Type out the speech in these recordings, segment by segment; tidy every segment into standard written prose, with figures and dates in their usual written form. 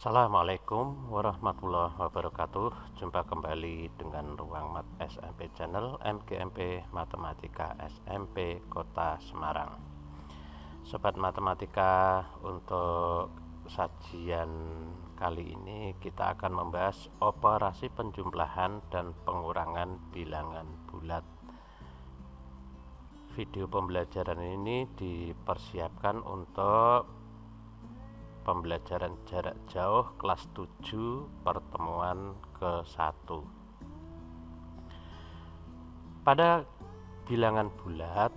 Assalamualaikum warahmatullahi wabarakatuh. Jumpa kembali dengan Ruang Mat SMP Channel MGMP Matematika SMP Kota Semarang. Sobat matematika, untuk sajian kali ini kita akan membahas operasi penjumlahan dan pengurangan bilangan bulat. Video pembelajaran ini dipersiapkan untuk pembelajaran jarak jauh kelas 7 pertemuan ke-1. Pada bilangan bulat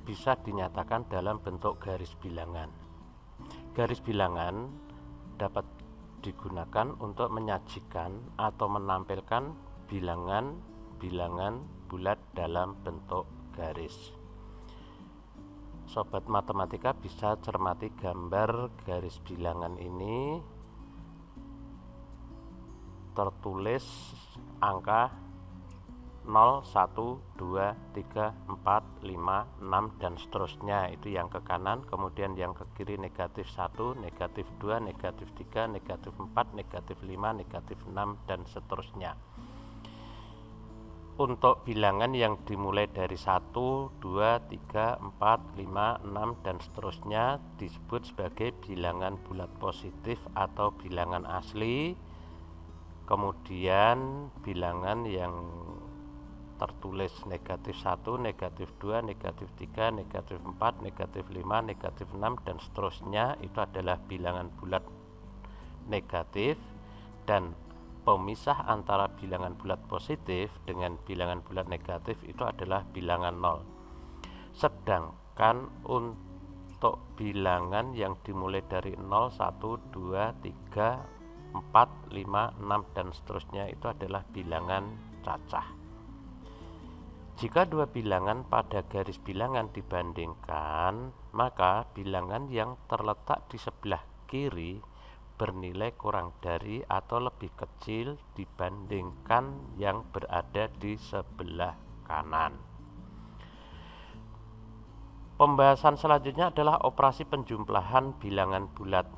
bisa dinyatakan dalam bentuk garis bilangan. Garis bilangan dapat digunakan untuk menyajikan atau menampilkan bilangan-bilangan bulat dalam bentuk garis. Sobat matematika bisa cermati gambar garis bilangan ini, tertulis angka 0, 1, 2, 3, 4, 5, 6 dan seterusnya. Itu yang ke kanan, kemudian yang ke kiri negatif 1, negatif 2, negatif 3, negatif 4, negatif 5, negatif 6 dan seterusnya. Untuk bilangan yang dimulai dari 1, 2, 3, 4, 5, 6 dan seterusnya disebut sebagai bilangan bulat positif atau bilangan asli. Kemudian bilangan yang tertulis negatif 1, negatif 2, negatif 3, negatif 4, negatif 5, negatif 6 dan seterusnya itu adalah bilangan bulat negatif, dan pemisah antara bilangan bulat positif dengan bilangan bulat negatif itu adalah bilangan 0. Sedangkan untuk bilangan yang dimulai dari 0, 1, 2, 3, 4, 5, 6 dan seterusnya itu adalah bilangan cacah. Jika dua bilangan pada garis bilangan dibandingkan, maka bilangan yang terletak di sebelah kiri bernilai kurang dari atau lebih kecil dibandingkan yang berada di sebelah kanan. Pembahasan selanjutnya adalah operasi penjumlahan bilangan bulat.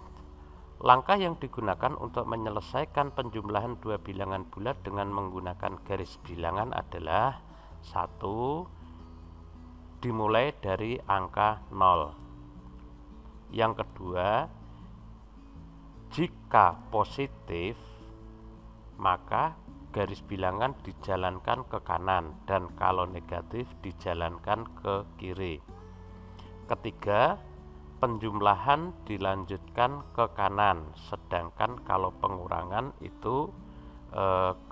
Langkah yang digunakan untuk menyelesaikan penjumlahan dua bilangan bulat dengan menggunakan garis bilangan adalah: 1. Dimulai dari angka 0. Yang kedua, jika positif, maka garis bilangan dijalankan ke kanan, dan kalau negatif dijalankan ke kiri. Ketiga, penjumlahan dilanjutkan ke kanan, sedangkan kalau pengurangan itu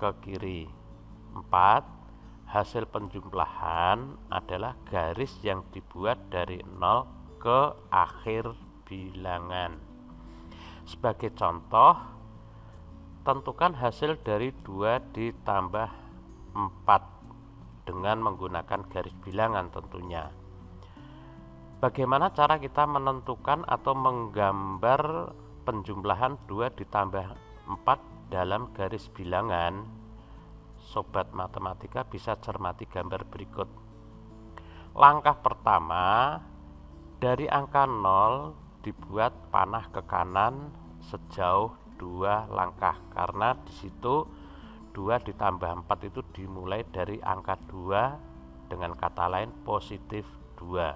ke kiri. 4. Hasil penjumlahan adalah garis yang dibuat dari 0 ke akhir bilangan. Sebagai contoh, tentukan hasil dari 2 ditambah 4 dengan menggunakan garis bilangan tentunya. Bagaimana cara kita menentukan atau menggambar penjumlahan 2 ditambah 4 dalam garis bilangan? Sobat matematika bisa cermati gambar berikut. Langkah pertama, dari angka 0 dibuat panah ke kanan sejauh 2 langkah, karena di situ 2 ditambah 4 itu dimulai dari angka 2, dengan kata lain positif 2,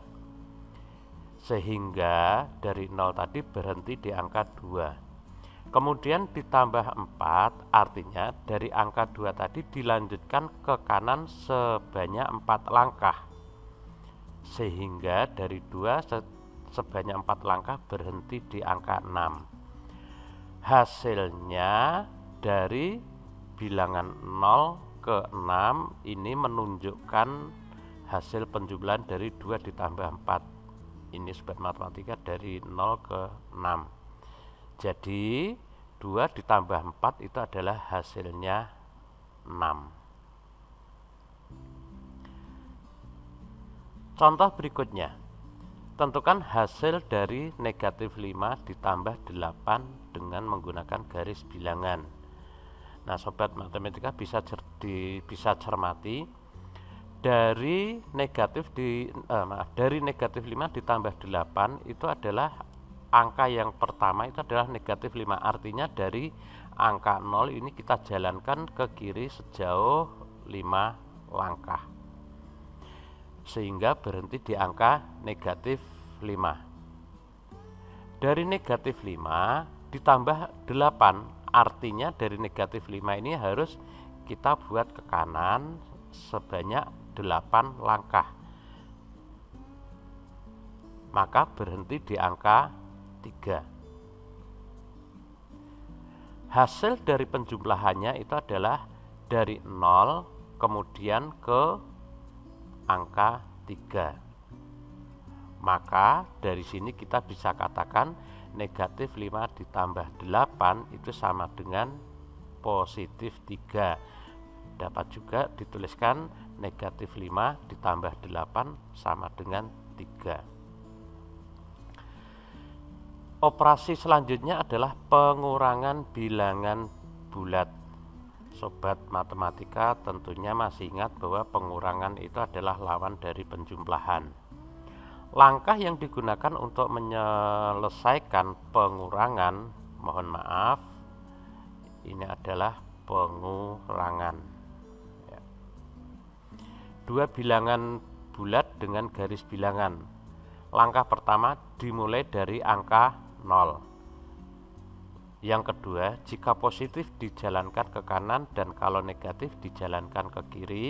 sehingga dari 0 tadi berhenti di angka 2. Kemudian ditambah 4, artinya dari angka 2 tadi dilanjutkan ke kanan sebanyak 4 langkah, sehingga dari 2 sebanyak 4 langkah berhenti di angka 6. Hasilnya dari bilangan 0 ke 6 ini menunjukkan hasil penjumlahan dari 2 ditambah 4. Ini sobat matematika dari 0 ke 6. Jadi 2 ditambah 4 itu adalah hasilnya 6. Contoh berikutnya, tentukan hasil dari negatif 5 ditambah 8 dengan menggunakan garis bilangan. Nah, sobat matematika bisa cermati dari negatif 5 ditambah 8 itu adalah angka yang pertama itu adalah negatif 5. Artinya dari angka 0 ini kita jalankan ke kiri sejauh 5 langkah. Sehingga berhenti di angka negatif 5. Dari negatif 5 ditambah 8. Artinya dari negatif 5 ini harus kita buat ke kanan sebanyak 8 langkah. Maka berhenti di angka 3. Hasil dari penjumlahannya itu adalah dari 0 kemudian ke angka 3. Maka dari sini kita bisa katakan negatif 5 ditambah 8 itu sama dengan positif 3. Dapat juga dituliskan negatif 5 ditambah 8 sama dengan 3. Operasi selanjutnya adalah pengurangan bilangan bulat. Sobat matematika tentunya masih ingat bahwa pengurangan itu adalah lawan dari penjumlahan. Langkah yang digunakan untuk menyelesaikan pengurangan, mohon maaf, ini adalah pengurangan. Dua bilangan bulat dengan garis bilangan. Langkah pertama dimulai dari angka 0. Yang kedua, jika positif dijalankan ke kanan dan kalau negatif dijalankan ke kiri.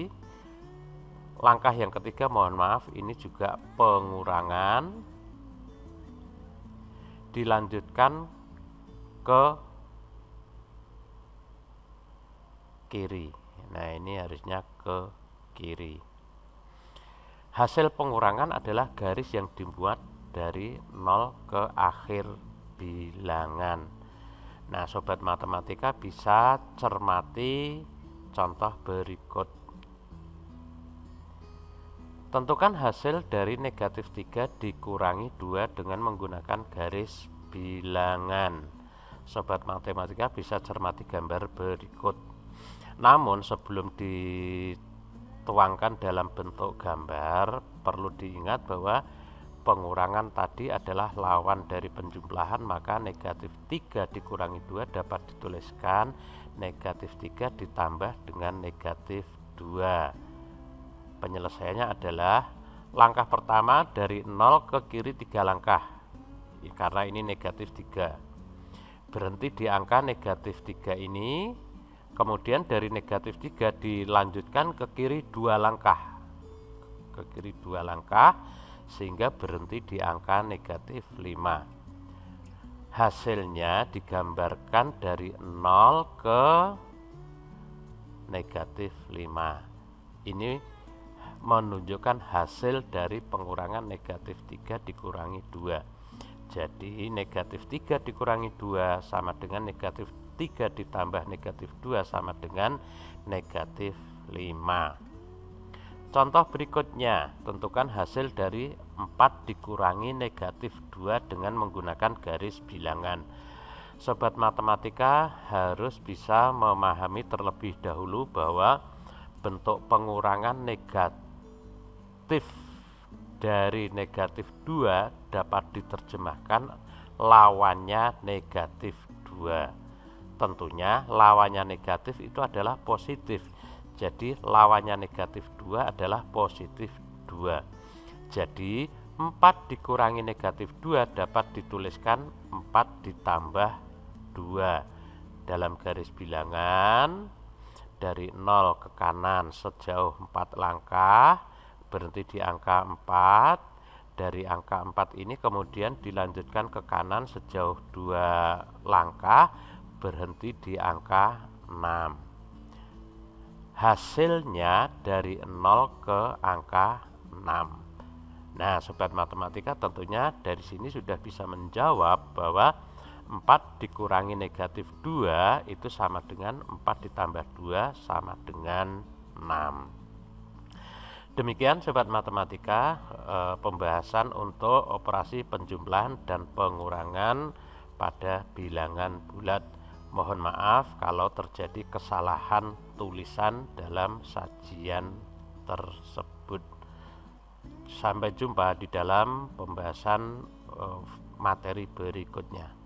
Langkah yang ketiga, mohon maaf, ini juga pengurangan, dilanjutkan ke kiri. Nah, ini harusnya ke kiri. Hasil pengurangan adalah garis yang dibuat dari 0 ke akhir bilangan. Nah, sobat matematika bisa cermati contoh berikut. Tentukan hasil dari negatif 3 dikurangi 2 dengan menggunakan garis bilangan. Sobat matematika bisa cermati gambar berikut. Namun sebelum dituangkan dalam bentuk gambar, perlu diingat bahwa pengurangan tadi adalah lawan dari penjumlahan, maka negatif 3 dikurangi 2 dapat dituliskan negatif 3 ditambah dengan negatif 2. Penyelesaiannya adalah langkah pertama dari 0 ke kiri 3 langkah, karena ini negatif 3. Berhenti di angka negatif 3 ini, kemudian dari negatif 3 dilanjutkan ke kiri 2 langkah. Ke kiri 2 langkah, sehingga berhenti di angka negatif 5. Hasilnya digambarkan dari 0 ke negatif 5. Ini menunjukkan hasil dari pengurangan negatif 3 dikurangi 2. Jadi negatif 3 dikurangi 2 sama dengan negatif 3 ditambah negatif 2 sama dengan negatif 5. Contoh berikutnya, tentukan hasil dari 4 dikurangi negatif 2 dengan menggunakan garis bilangan. Sobat matematika harus bisa memahami terlebih dahulu bahwa bentuk pengurangan negatif dari negatif 2 dapat diterjemahkan lawannya negatif 2. Tentunya lawannya negatif itu adalah positif. Jadi lawannya negatif 2 adalah positif 2. Jadi 4 dikurangi negatif 2 dapat dituliskan 4 ditambah 2. Dalam garis bilangan dari 0 ke kanan sejauh 4 langkah, berhenti di angka 4. Dari angka 4 ini kemudian dilanjutkan ke kanan sejauh 2 langkah, berhenti di angka 6. Hasilnya dari 0 ke angka 6. Nah, sobat matematika tentunya dari sini sudah bisa menjawab bahwa 4 dikurangi negatif 2 itu sama dengan 4 ditambah 2 sama dengan 6. Demikian sobat matematika pembahasan untuk operasi penjumlahan dan pengurangan pada bilangan bulat. Mohon maaf kalau terjadi kesalahan tulisan dalam sajian tersebut. Sampai jumpa di dalam pembahasan materi berikutnya.